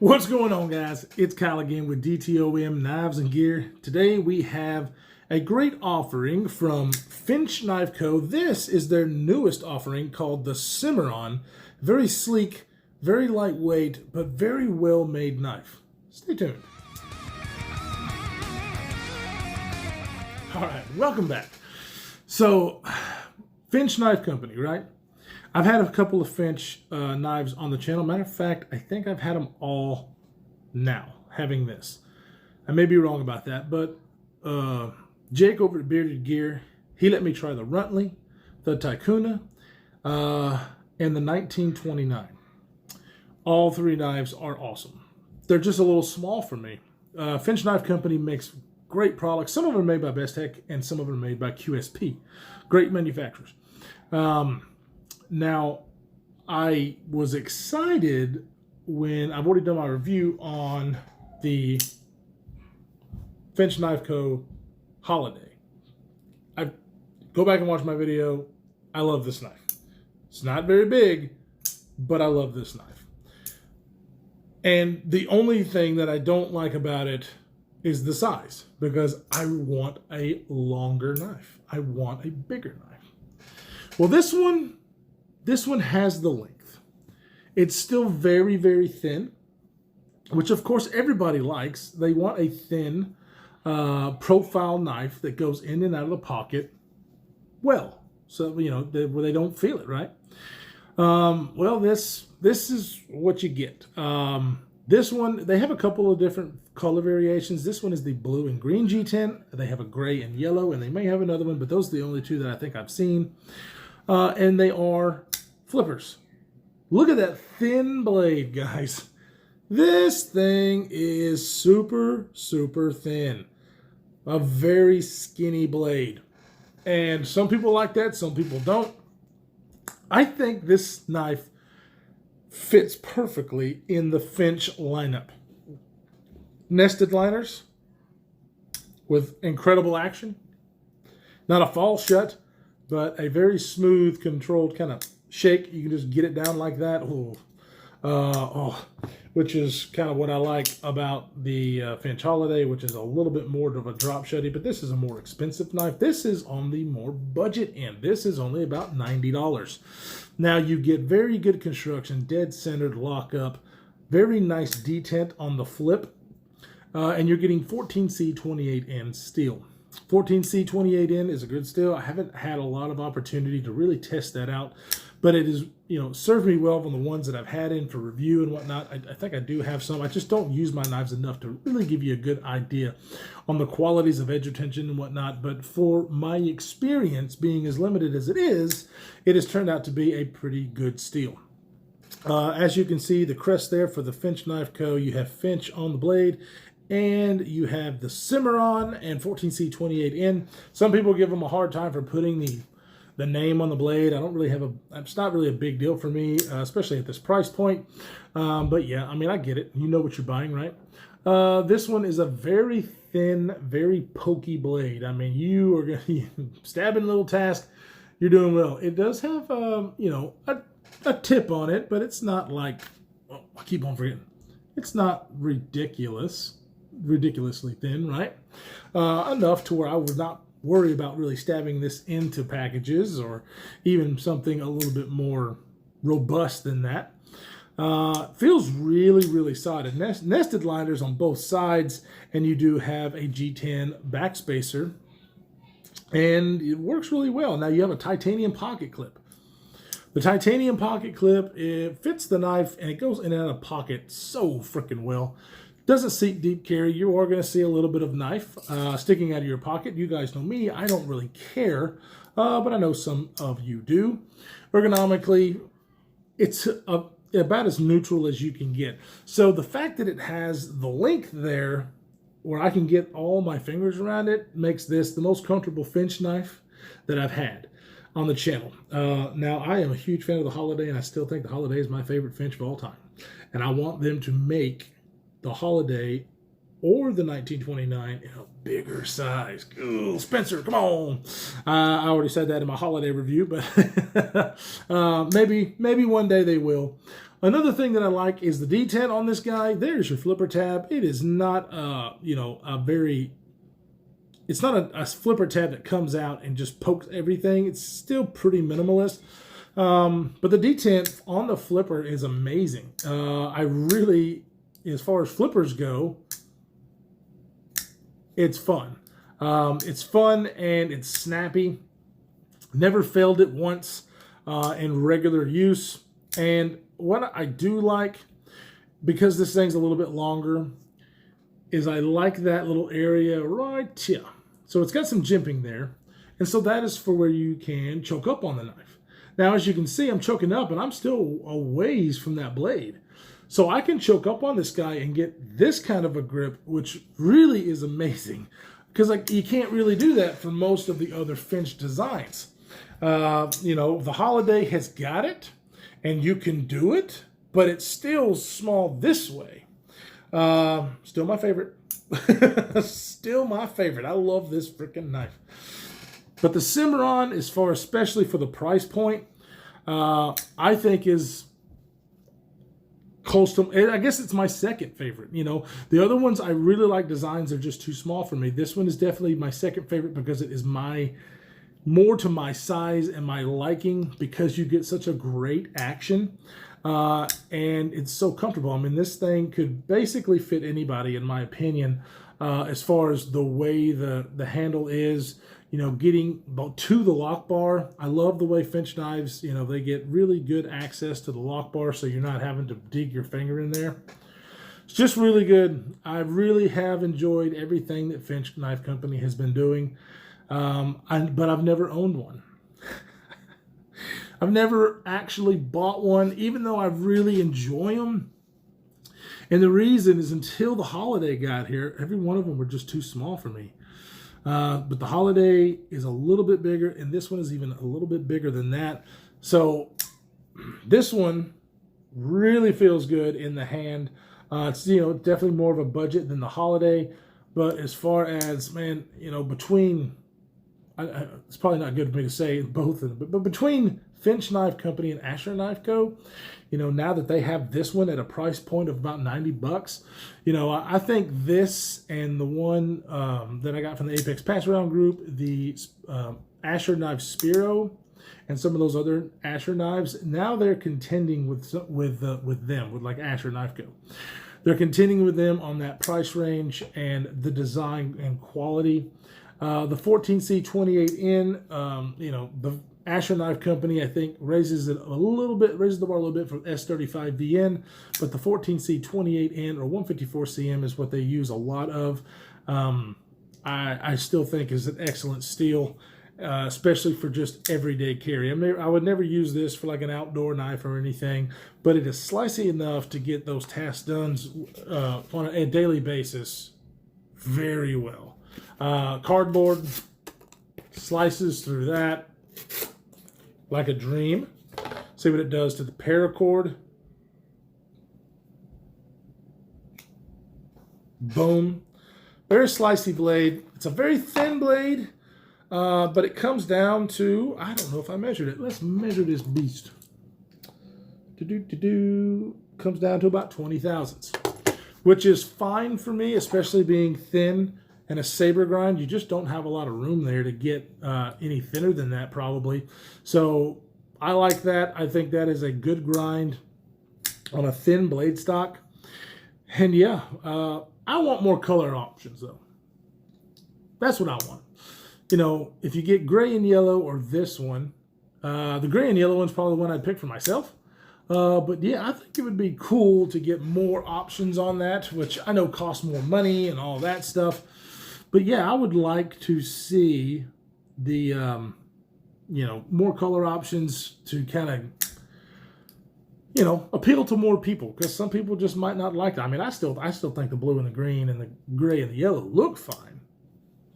What's going on, guys? It's Kyle again with DTOM Knives and Gear. Today we have a great offering from Finch Knives Co. This is their newest offering called the Cimarron. Very sleek, very lightweight, but very well-made knife. Stay tuned. All right, welcome back. So, Finch Knife Company, right? I've had a couple of Finch knives on the channel. Matter of fact, I think I've had them all now, having this. I may be wrong about that, but Jake over at Bearded Gear, he let me try the Runtley, the Tycoona, and the 1929. All three knives are awesome. They're just a little small for me. Finch Knife Company makes great products. Some of them are made by Best Tech, and some of them are made by QSP. Great manufacturers. Now, I was excited when I've already done my review on the Finch Knives Co. Holiday. I go back and watch my video. I love this knife. It's not very big, but I love this knife. And the only thing that I don't like about it is the size, because I want a longer knife. I want a bigger knife. Well, this one has the length. It's still very, very thin, which of course everybody likes. They want a thin profile knife that goes in and out of the pocket well, so you know where they don't feel it, right? Well, this is what you get. This one, they have a couple of different color variations. This one is the blue and green G10. They have a gray and yellow, and they may have another one, but those are the only two that I think I've seen. And they are flippers. Look at that thin blade, guys. This thing is super, super thin. A very skinny blade. And some people like that, some people don't. I think this knife fits perfectly in the Finch lineup. Nested liners with incredible action. Not a fall shut, but a very smooth, controlled kind of shake. You can just get it down like that. Which is kind of what I like about the Finch Holiday, which is a little bit more of a drop shutty, but this is a more expensive knife. This is on the more budget end. This is only about $90. Now you get very good construction, dead centered lockup, very nice detent on the flip, and you're getting 14C 28N steel. 14C 28N is a good steel. I haven't had a lot of opportunity to really test that out, but it is, served me well on the ones that I've had in for review and whatnot. I think I do have some. I just don't use my knives enough to really give you a good idea on the qualities of edge retention and whatnot. But for my experience, being as limited as it has turned out to be a pretty good steel. As you can see, the crest there for the Finch Knives Co. You have Finch on the blade, and you have the Cimarron and 14C 28N. Some people give them a hard time for putting the name on the blade. I don't really have it's not really a big deal for me, especially at this price point. But yeah, I mean, I get it. You know what you're buying, right? This one is a very thin, very pokey blade. I mean, you are going to stabbing a little task. You're doing well. It does have, a tip on it, but it's not like, I keep on forgetting. It's not ridiculously thin, right? Enough to where I would not worry about really stabbing this into packages or even something a little bit more robust than that. Feels really, really solid. Nested liners on both sides, and you do have a G10 backspacer, and it works really well. Now you have a titanium pocket clip. The titanium pocket clip, it fits the knife and it goes in and out of pocket so freaking well. Doesn't seek deep carry. You are going to see a little bit of knife sticking out of your pocket. You guys know me. I don't really care, but I know some of you do. Ergonomically, it's about as neutral as you can get. So the fact that it has the length there where I can get all my fingers around it makes this the most comfortable Finch knife that I've had on the channel. Now, I am a huge fan of the Holiday, and I still think the Holiday is my favorite Finch of all time. And I want them to make the Holiday or the 1929 in a bigger size. Ooh, Spencer, come on. I already said that in my Holiday review, but maybe one day they will. Another thing that I like is the detent on this guy. There's your flipper tab. It is not, it's not a flipper tab that comes out and just pokes everything. It's still pretty minimalist. But the detent on the flipper is amazing. I really, as far as flippers go, it's fun. It's fun and it's snappy. Never failed it once in regular use. And what I do like, because this thing's a little bit longer, is I like that little area right here. So it's got some jimping there. And so that is for where you can choke up on the knife. Now, as you can see, I'm choking up and I'm still a ways from that blade. So I can choke up on this guy and get this kind of a grip, which really is amazing. Because you can't really do that for most of the other Finch designs. The Holiday has got it, and you can do it, but it's still small this way. Still my favorite. Still my favorite. I love this freaking knife. But the Cimarron, as far especially for the price point, I think is close to, I guess it's my second favorite. The other ones I really like designs are just too small for me. This one is definitely my second favorite because it is more to my size and my liking, because you get such a great action and it's so comfortable. I mean, this thing could basically fit anybody, in my opinion, as far as the way the handle is. Getting to the lock bar. I love the way Finch knives, they get really good access to the lock bar, so you're not having to dig your finger in there. It's just really good. I really have enjoyed everything that Finch Knife Company has been doing, but I've never owned one. I've never actually bought one, even though I really enjoy them. And the reason is, until the Holiday got here, every one of them were just too small for me. But the Holiday is a little bit bigger, and this one is even a little bit bigger than that. So this one really feels good in the hand. It's definitely more of a budget than the Holiday, but as far as, man, between, it's probably not good for me to say both of them, but between Finch Knife Company and Asher Knife Co., now that they have this one at a price point of about $90, I think this and the one that I got from the Apex Pass Around group, the Asher Knife Spiro, and some of those other Asher knives, now they're contending with them, with like Asher Knife Co. They're contending with them on that price range and the design and quality. The 14C 28N, the Asher Knife Company, I think, raises the bar a little bit for S35VN, but the 14C 28N or 154CM is what they use a lot of. I still think is an excellent steel, especially for just everyday carry. I would never use this for like an outdoor knife or anything, but it is slicey enough to get those tasks done on a daily basis very well. Cardboard slices through that like a dream. See what it does to the paracord. Boom. Very slicey blade. It's a very thin blade, but it comes down to, I don't know if I measured it. Let's measure this beast. Comes down to about 20 thousandths, which is fine for me, especially being thin. And a saber grind, you just don't have a lot of room there to get any thinner than that, probably. So I like that. I think that is a good grind on a thin blade stock. And yeah, I want more color options, though. That's what I want. If you get gray and yellow or this one, the gray and yellow one's probably the one I'd pick for myself. But yeah, I think it would be cool to get more options on that, which I know costs more money and all that stuff. But yeah, I would like to see the, more color options to kind of, appeal to more people, because some people just might not like that. I mean, I still think the blue and the green and the gray and the yellow look fine,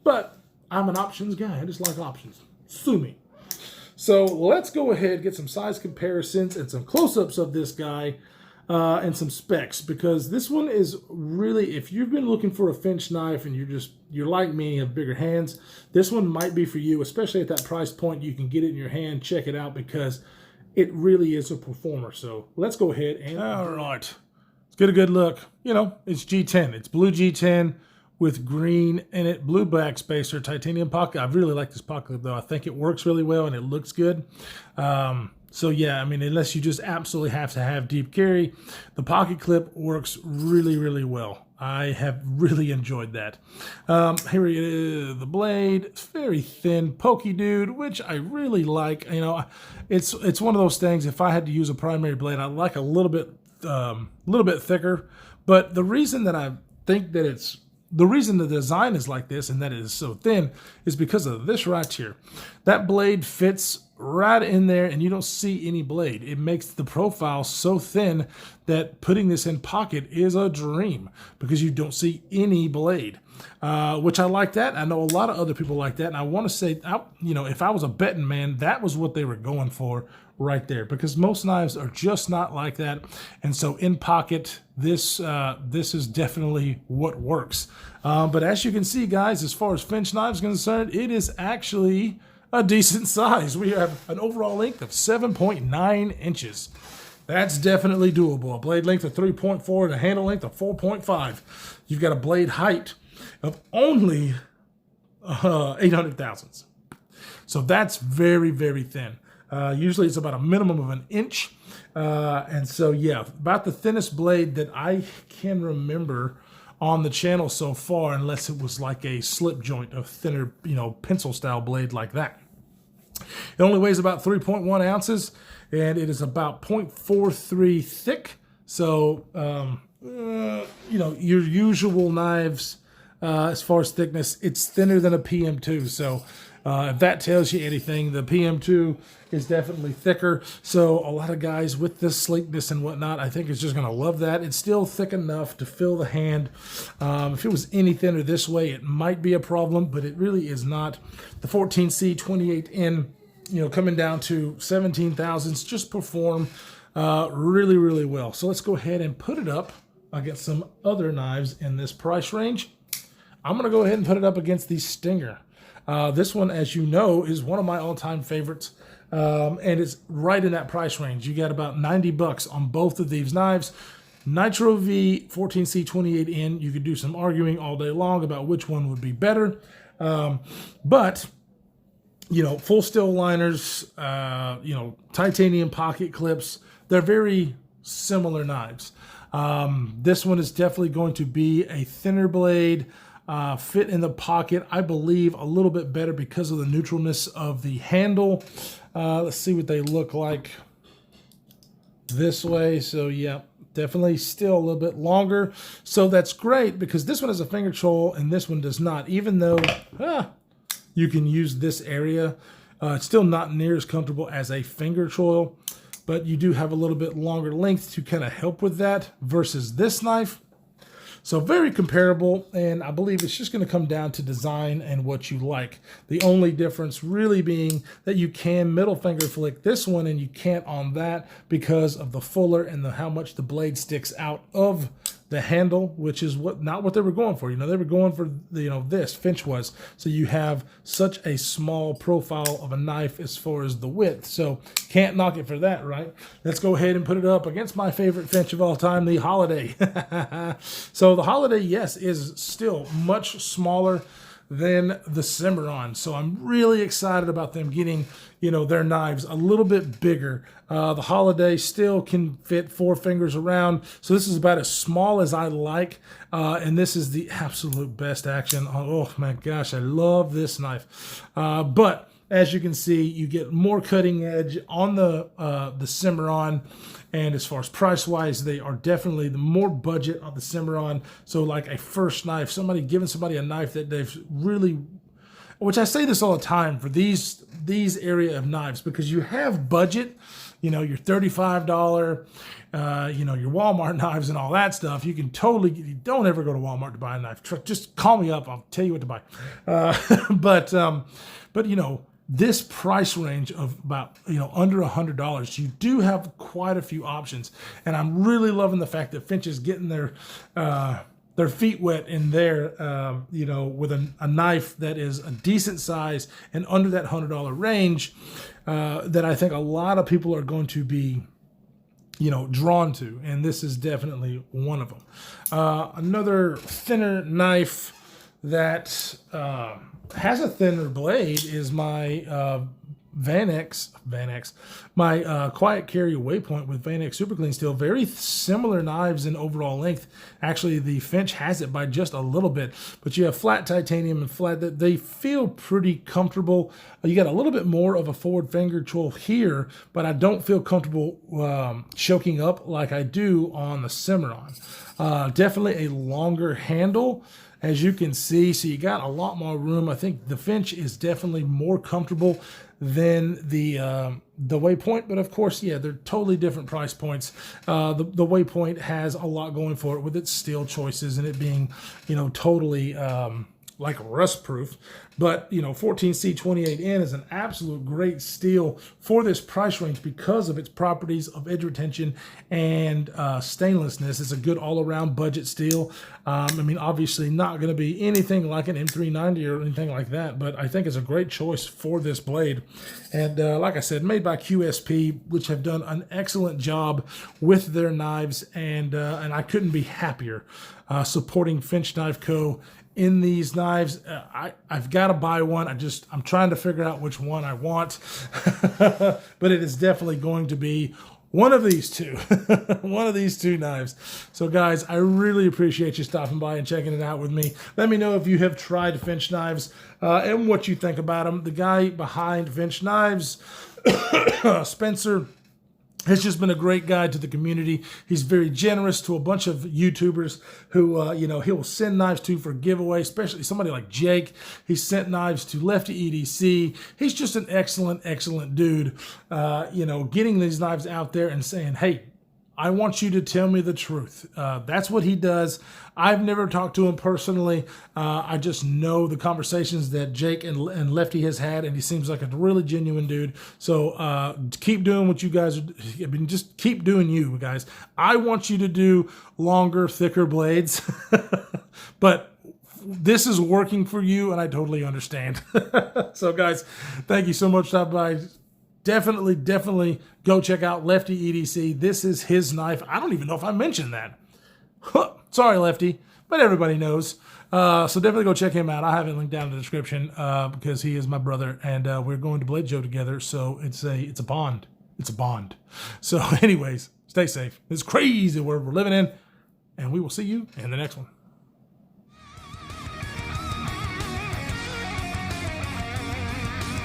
but I'm an options guy. I just like options. Sue me. So let's go ahead, get some size comparisons and some close-ups of this guy. And some specs, because this one is really, if you've been looking for a Finch knife and you're like me, you have bigger hands, this one might be for you, especially at that price point. You can get it in your hand, check it out, because it really is a performer. So let's go ahead and... All right. Let's get a good look. You know, it's G10. It's blue G10 with green in it, blue back spacer, titanium pocket. I really like this pocket though. I think it works really well and it looks good. So yeah, I mean, unless you just absolutely have to have deep carry, the pocket clip works really, really well. I have really enjoyed that. Here is the blade. It's very thin, pokey dude, which I really like. You know, it's one of those things. If I had to use a primary blade, I like a little bit thicker. But the reason that I think that the reason the design is like this and that it is so thin is because of this right here. That blade fits right in there and you don't see any blade. It makes the profile so thin that putting this in pocket is a dream because you don't see any blade, which I like that. I know a lot of other people like that. And I want to say, you know, if I was a betting man, that was what they were going for right there, because most knives are just not like that. And so in pocket, this is definitely what works. But as you can see, guys, as far as Finch knives are concerned, it is actually a decent size. We have an overall length of 7.9 inches. That's definitely doable. A blade length of 3.4 and a handle length of 4.5. You've got a blade height of only 800 thousandths. So that's very, very thin. Usually it's about a minimum of an inch. And so, yeah, about the thinnest blade that I can remember on the channel so far, unless it was like a slip joint, a thinner, you know, pencil style blade like that. It only weighs about 3.1 ounces and it is about 0.43 thick. So, you know, your usual knives, as far as thickness, it's thinner than a PM2. So, if that tells you anything, the PM2 is definitely thicker. So a lot of guys with this sleekness and whatnot, I think is just going to love that. It's still thick enough to fill the hand. If it was any thinner this way, it might be a problem, but it really is not. The 14C 28N, you know, coming down to 17 thousandths, just perform really, really well. So let's go ahead and put it up against some other knives in this price range. I'm going to go ahead and put it up against the Stinger. This one, as you know, is one of my all-time favorites, and it's right in that price range. You got about 90 bucks on both of these knives. Nitro V 14C 28N, you could do some arguing all day long about which one would be better. But, you know, full steel liners, you know, titanium pocket clips, they're very similar knives. This one is definitely going to be a thinner blade. Fit in the pocket, I believe, a little bit better because of the neutralness of the handle. Let's see what they look like this way. So yeah, definitely still a little bit longer. So that's great because this one has a finger choil and this one does not. Even though you can use this area, it's still not near as comfortable as a finger choil, but you do have a little bit longer length to kind of help with that versus this knife. So very comparable, and I believe it's just going to come down to design and what you like. The only difference really being that you can middle finger flick this one and you can't on that because of the fuller and how much the blade sticks out of the handle, which is not what they were going for. You know, they were going for, you know, this Finch was. So you have such a small profile of a knife as far as the width. So can't knock it for that, right? Let's go ahead and put it up against my favorite Finch of all time, the Holiday. So the Holiday, yes, is still much smaller than the Cimarron. So I'm really excited about them getting, you know, their knives a little bit bigger. The Holiday still can fit 4 fingers around. So this is about as small as I like. And this is the absolute best action. Oh my gosh, I love this knife. But as you can see, you get more cutting edge on the Cimarron. And as far as price-wise, they are definitely the more budget on the Cimarron. So like a first knife, giving somebody a knife that they've really, which I say this all the time for these area of knives, because you have budget, you know, your $35, you know, your Walmart knives and all that stuff. You can totally, don't ever go to Walmart to buy a knife. Just call me up. I'll tell you what to buy. But you know, this price range of about, you know, under $100, you do have quite a few options. And I'm really loving the fact that Finch is getting their their feet wet in there, you know, with a knife that is a decent size and under that $100 range, that I think a lot of people are going to be, you know, drawn to, and this is definitely one of them. Another thinner knife that has a thinner blade is my my quiet carry Waypoint with Van X Super Clean Steel. Very similar knives in overall length. Actually, the Finch has it by just a little bit, but you have flat titanium and flat. That they feel pretty comfortable. You got a little bit more of a forward finger control here, but I don't feel comfortable choking up like I do on the Cimarron. Definitely a longer handle, as you can see, so you got a lot more room. I think the Finch is definitely more comfortable than the Waypoint, but of course, yeah, they're totally different price points. The Waypoint has a lot going for it with its steel choices and it being, you know, totally like rust proof. But, you know, 14C28N is an absolute great steel for this price range because of its properties of edge retention and stainlessness. It's a good all-around budget steel. I mean, obviously not going to be anything like an M390 or anything like that, but I think it's a great choice for this blade. And like I said, made by QSP, which have done an excellent job with their knives, and I couldn't be happier supporting Finch Knife Co. in these knives. I've got to buy one. I'm trying to figure out which one I want, but it is definitely going to be one of these two, one of these two knives. So guys, I really appreciate you stopping by and checking it out with me. Let me know if you have tried Finch knives and what you think about them. The guy behind Finch Knives, Spencer, has just been a great guide to the community. He's very generous to a bunch of YouTubers who, you know, he will send knives to for giveaway, especially somebody like Jake. He sent knives to Lefty EDC. He's just an excellent, excellent dude, you know, getting these knives out there and saying, hey, I want you to tell me the truth. That's what he does. I've never talked to him personally. I just know the conversations that Jake and Lefty has had, and he seems like a really genuine dude. So keep doing what you guys are. I mean, just keep doing you guys. I want you to do longer, thicker blades, but this is working for you, and I totally understand. So guys, thank you so much for stopping by. Definitely go check out Lefty EDC. This is his knife. I don't even know if I mentioned that. Sorry, Lefty, but everybody knows. So definitely go check him out. I have it linked down in the description because he is my brother, and we're going to Blade Show together. So it's a bond. It's a bond. So anyways, stay safe. It's crazy world we're living in, and we will see you in the next one.